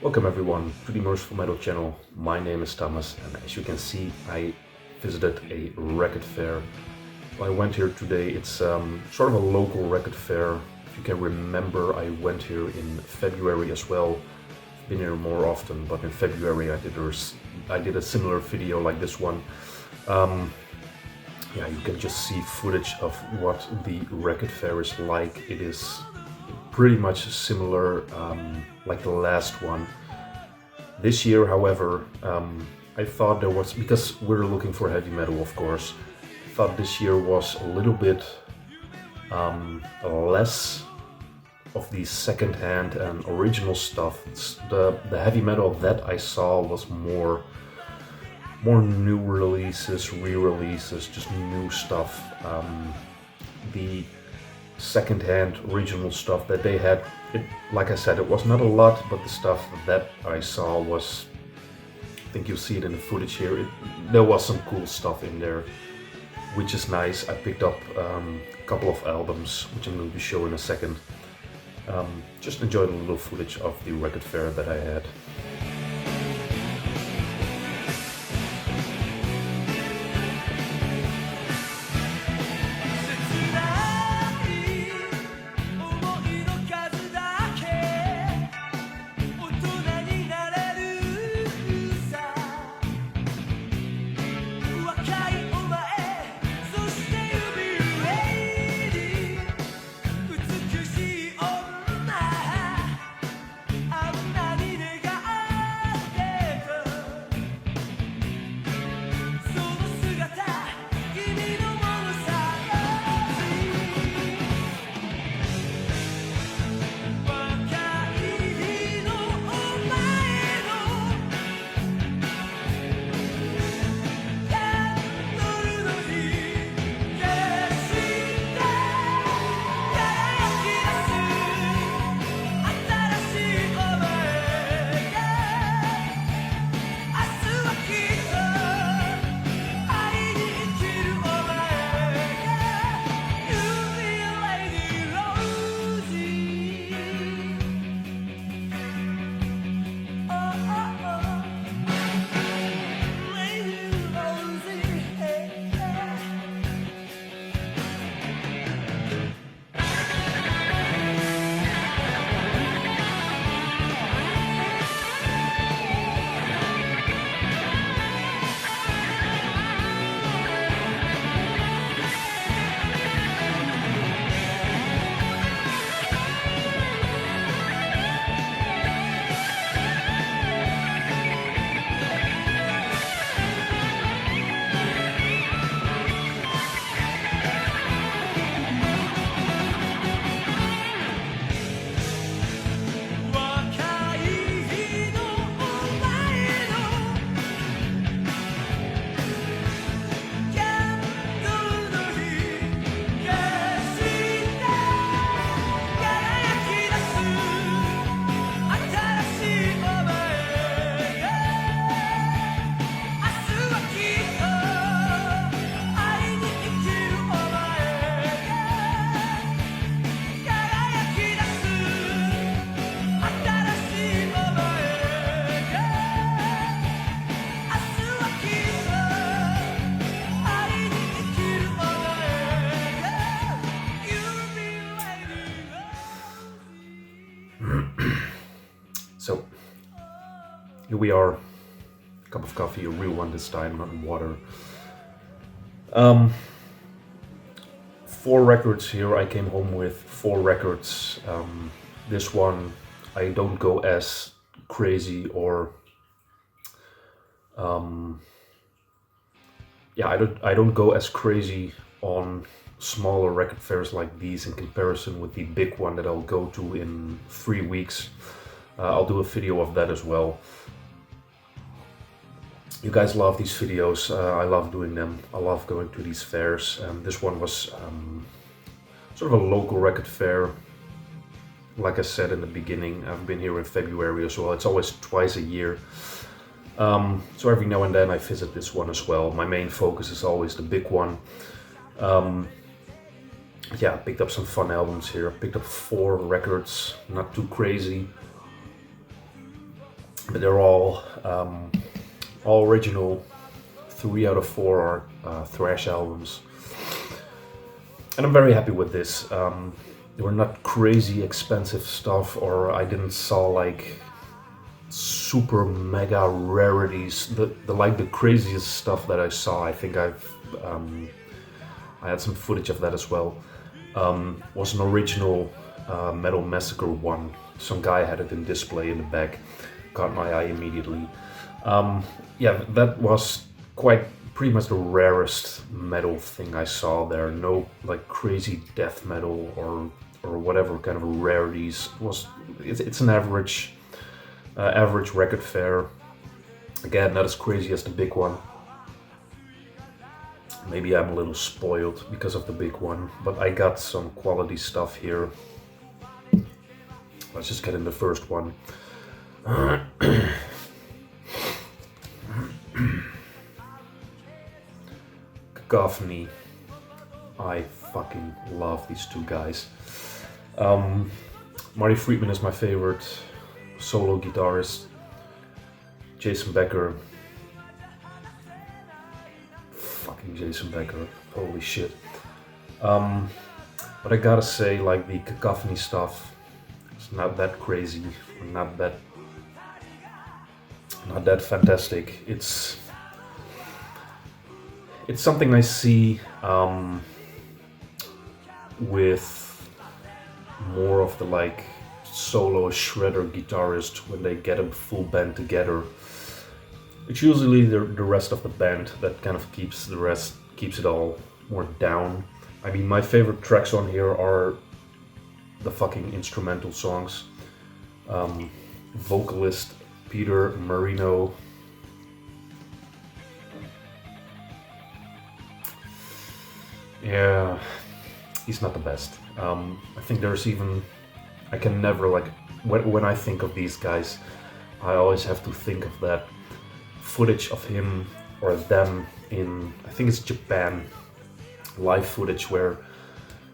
Welcome everyone to the Merciful Metal channel. My name is Thomas, and as you can see, I visited a record fair. I went here today. It's sort of a local record fair. If you can remember, I went here in February as well. I've been here more often, but in February I did a similar video like this one. Yeah, you can just see footage of what the record fair is like. It is pretty much similar like the last one. This year, however, I thought there was, because we're looking for heavy metal, of course, I thought this year was a little bit less of the second-hand and original stuff. The heavy metal that I saw was more new releases, re-releases, just new stuff. The second-hand original stuff that they had, like I said, it was not a lot, but the stuff that I saw was, I think you'll see it in the footage here, there was some cool stuff in there, which is nice. I picked up a couple of albums, which I'm going to be showing in a second. Just enjoyed a little footage of the record fair that I had. So here we are, a cup of coffee, a real one this time, not in water. 4 records here. I came home with 4 records. This one I don't go as crazy, or yeah, I don't go as crazy on smaller record fairs like these in comparison with the big one that I'll go to in 3 weeks. I'll do a video of that as well. You guys love these videos. I love doing them. I love going to these fairs. This one was sort of a local record fair. Like I said in the beginning, I've been here in February as well. It's always twice a year. So every now and then I visit this one as well. My main focus is always the big one. Yeah, I picked up some fun albums here. I picked up 4 records, not too crazy. they're all original. 3 out of 4 are thrash albums, and I'm very happy with this. They were not crazy expensive stuff, or I didn't saw like super mega rarities. The craziest stuff that I saw, I think I had some footage of that as well. Was an original Metal Massacre one. Some guy had it in display in the back. Caught my eye immediately. Yeah, that was pretty much the rarest metal thing I saw there. No like crazy death metal or whatever kind of rarities. It's an average record fare. Again, not as crazy as the big one. Maybe I'm a little spoiled because of the big one, but I got some quality stuff here. Let's just get in the first one. Cacophony. I fucking love these two guys. Marty Friedman is my favorite solo guitarist. Jason Becker. Fucking Jason Becker. Holy shit. But I gotta say, like, the Cacophony stuff, it's not that crazy, not that fantastic. It's something I see with more of the like solo shredder guitarist when they get a full band together. It's usually the rest of the band that kind of keeps it all more down. I mean, my favorite tracks on here are the fucking instrumental songs. Vocalist Peter Marino. Yeah, he's not the best. I think I can never, like, when I think of these guys, I always have to think of that footage of him or them in, I think it's Japan, live footage where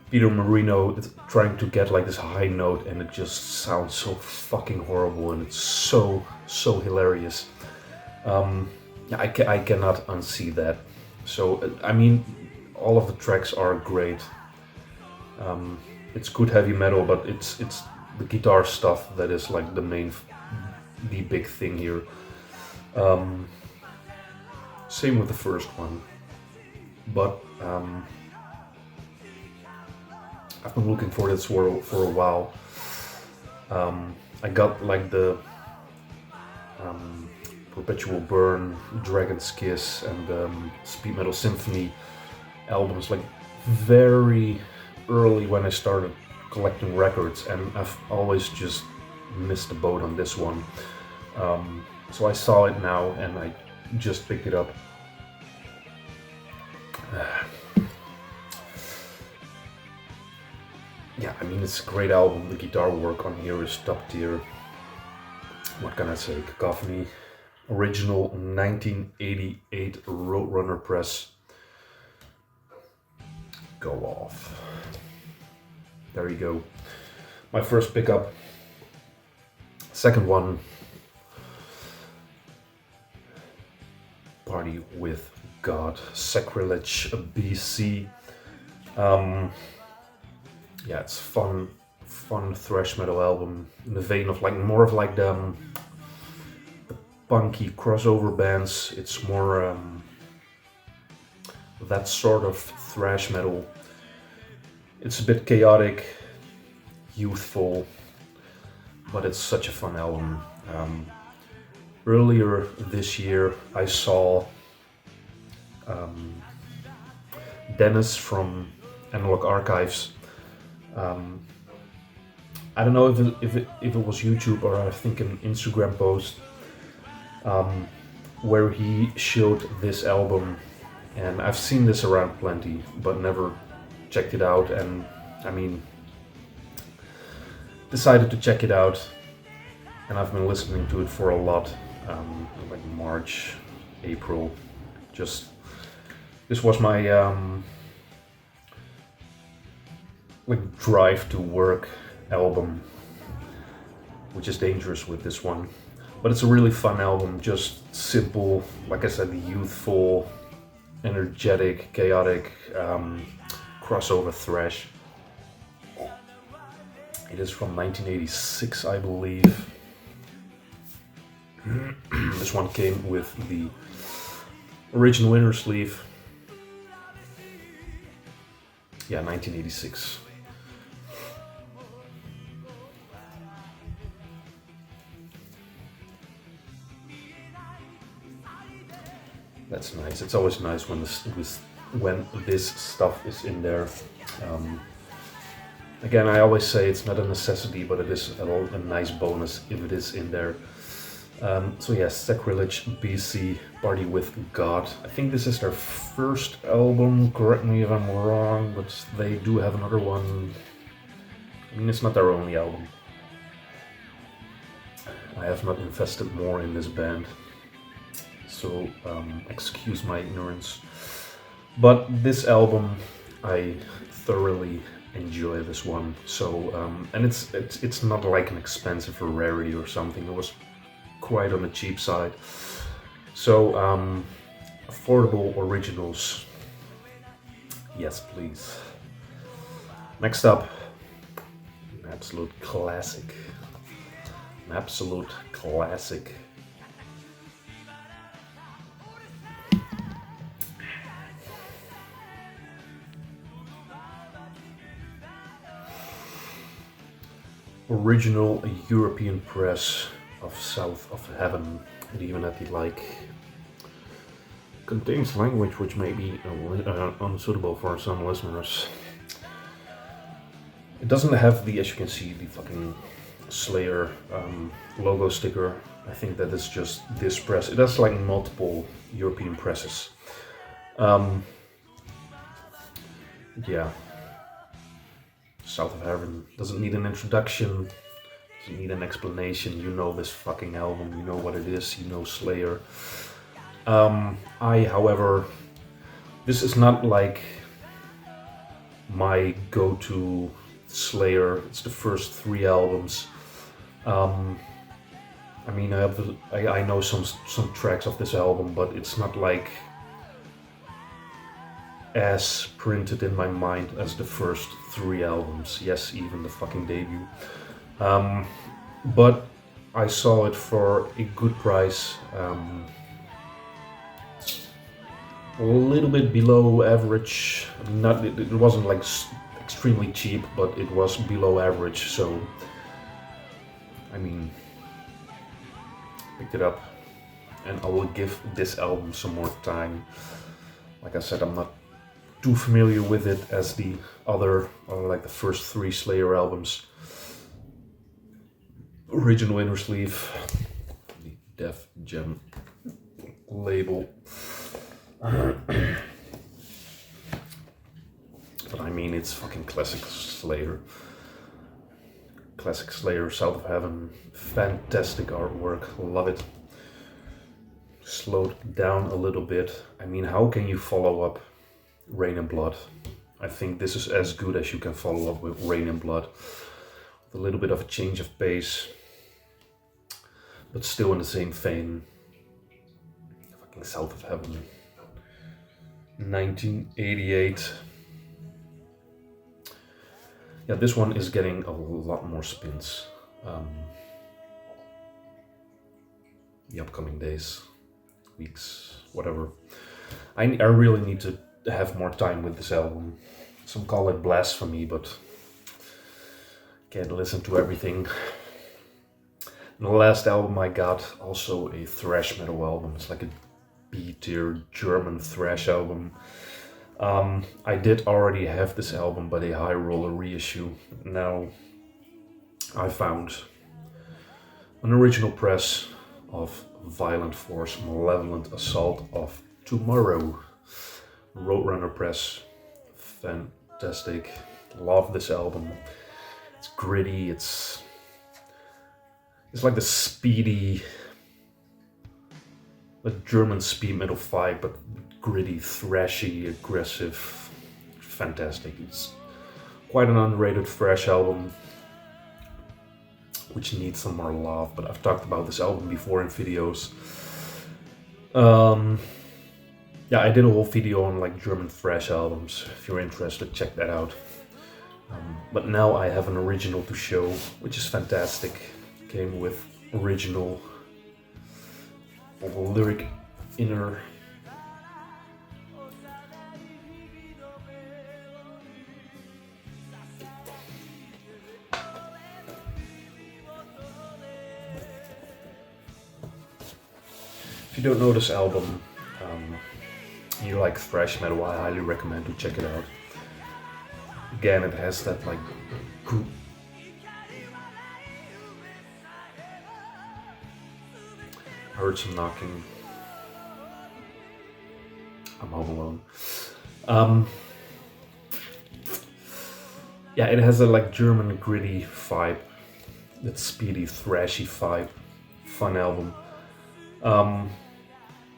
Peter Marino is trying to get like this high note and it just sounds so fucking horrible, and it's so hilarious. I cannot unsee that. So I mean, all of the tracks are great. It's good heavy metal, but it's the guitar stuff that is like the big thing here. Same with the first one, but I've been looking for this for a while. I got like the Perpetual Burn, Dragon's Kiss, and Speed Metal Symphony albums like very early when I started collecting records, and I've always just missed the boat on this one. So I saw it now and I just picked it up. Yeah, I mean, it's a great album. The guitar work on here is top tier. What can I say? Cacophony, original 1988 Roadrunner press. Go off. There you go. My first pickup. Second one. Party with God. Sacrilege BC. Yeah, it's fun thrash metal album in the vein of like more of like the punky crossover bands. It's more that sort of thrash metal. It's a bit chaotic, youthful, but it's such a fun album. Earlier this year, I saw Dennis from Analog Archives. I don't know if it was YouTube or I think an Instagram post where he showed this album, and I've seen this around plenty but never checked it out, and I mean decided to check it out, and I've been listening to it for a lot, like March, April. This was my like drive to work album, which is dangerous with this one. But it's a really fun album, just simple, like I said, youthful, energetic, chaotic, crossover thrash. It is from 1986, I believe. This one came with the original inner sleeve. Yeah, 1986. That's nice. It's always nice when this stuff is in there. Again, I always say it's not a necessity, but it is a nice bonus if it is in there. So yes, Sacrilege BC, Party with God. I think this is their first album, correct me if I'm wrong, but they do have another one. I mean, it's not their only album. I have not invested more in this band, so excuse my ignorance. But this album, I thoroughly enjoy this one. So, and it's not like an expensive rarity or something. It was quite on the cheap side. So, affordable originals. Yes, please. Next up, an absolute classic. An absolute classic. Original European press of South of Heaven. And even at the contains language which may be unsuitable for some listeners. It doesn't have the, as you can see, the fucking Slayer logo sticker. I think that is just this press. It has like multiple European presses. Yeah. South of Heaven doesn't need an introduction, doesn't need an explanation. You know this fucking album, you know what it is, you know Slayer. However, this is not like my go-to Slayer. It's the first 3 albums. I mean, I know some tracks of this album, but it's not like as printed in my mind as the first 3 albums. Yes, even the fucking debut. But I saw it for a good price. A little bit below average. I mean, it wasn't like extremely cheap, but it was below average. So, I mean, picked it up, and I will give this album some more time. Like I said, I'm not too familiar with it as the other, like the first 3 Slayer albums. Original inner sleeve, the Def Jam label. But I mean, it's fucking classic Slayer. Classic Slayer, South of Heaven, fantastic artwork, love it. Slowed down a little bit. I mean, how can you follow up Rain and Blood? I think this is as good as you can follow up with Rain and Blood. With a little bit of a change of pace, but still in the same vein. Fucking South of Heaven. 1988. Yeah, this one is getting a lot more spins. The upcoming days, weeks, whatever. I really need to have more time with this album. Some call it blasphemy, but can't listen to everything. And the last album I got, also a thrash metal album. It's like a B-tier German thrash album. I did already have this album, but a High Roller reissue. Now I found an original press of Violent Force, Malevolent Assault of Tomorrow. Roadrunner press. Fantastic. Love this album. It's gritty, it's like the speedy, the German speed metal vibe, but gritty, thrashy, aggressive. Fantastic. It's quite an underrated thrash album. which needs some more love. But I've talked about this album before in videos. Yeah, I did a whole video on like German thrash albums. If you're interested, check that out. But now I have an original to show, which is fantastic. Came with original lyric inner. If you don't know this album, you like thrash metal, I highly recommend to check it out. Again, it has that like I heard some knocking. I'm home alone. Yeah, it has a like German gritty vibe, that speedy, thrashy vibe. Fun album.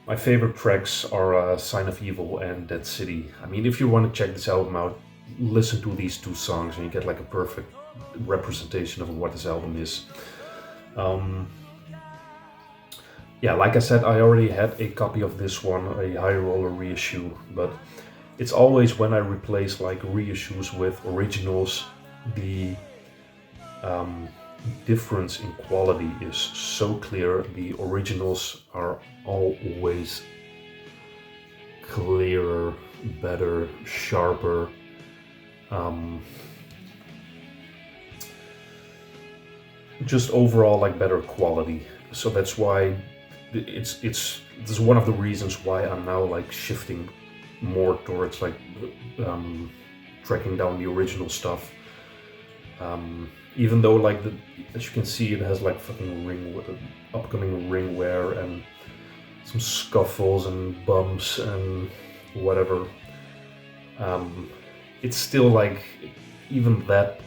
My favorite tracks are Sign of Evil and Dead City. I mean, if you want to check this album out, listen to these two songs and you get like a perfect representation of what this album is. Yeah, like I said, I already had a copy of this one, a High Roller reissue, but it's always when I replace like reissues with originals, the difference in quality is so clear. The originals are always clearer, better, sharper. Just overall like better quality. So that's why this is one of the reasons why I'm now like shifting more towards like tracking down the original stuff. Even though like as you can see, it has like fucking upcoming ring wear and some scuffles and bumps and whatever. It's still like, even that,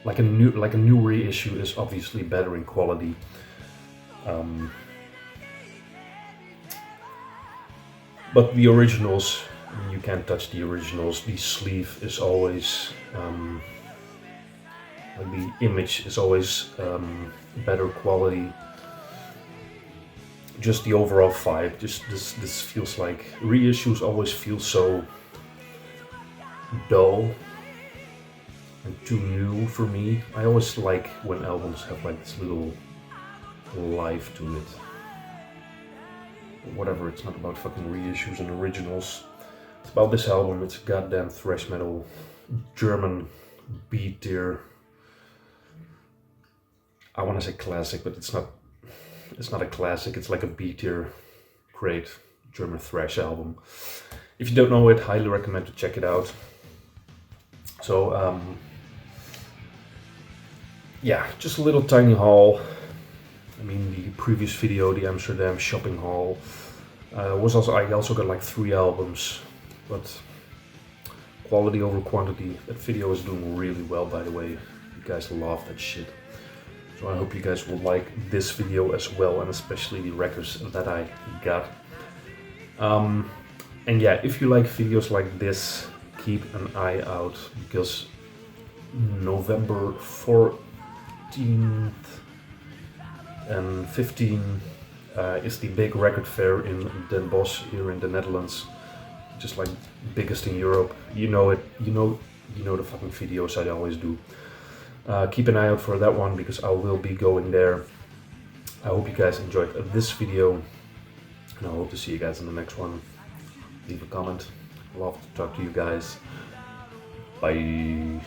like a new reissue is obviously better in quality. But the originals, you can't touch the originals. The sleeve is always, like the image is always better quality. Just the overall vibe, just this feels like, reissues always feel so dull and too new for me. I always like when albums have like this little life to it. Whatever, it's not about fucking reissues and originals. It's about this album. It's a goddamn thrash metal, German B tier. I want to say classic, but it's not. It's not a classic. It's like a B tier, great German thrash album. If you don't know it, highly recommend to check it out. So yeah, just a little tiny haul. I mean, the previous video, the Amsterdam shopping haul, I also got like 3 albums, but quality over quantity. That video is doing really well, by the way. You guys love that shit. So I hope you guys will like this video as well, and especially the records that I got. And yeah, if you like videos like this, keep an eye out, because November 14th and 15th is the big record fair in Den Bosch here in the Netherlands. Just like biggest in Europe. You know it. You know the fucking videos I always do. Keep an eye out for that one, because I will be going there. I hope you guys enjoyed this video, and I hope to see you guys in the next one. Leave a comment. Love to talk to you guys. Bye.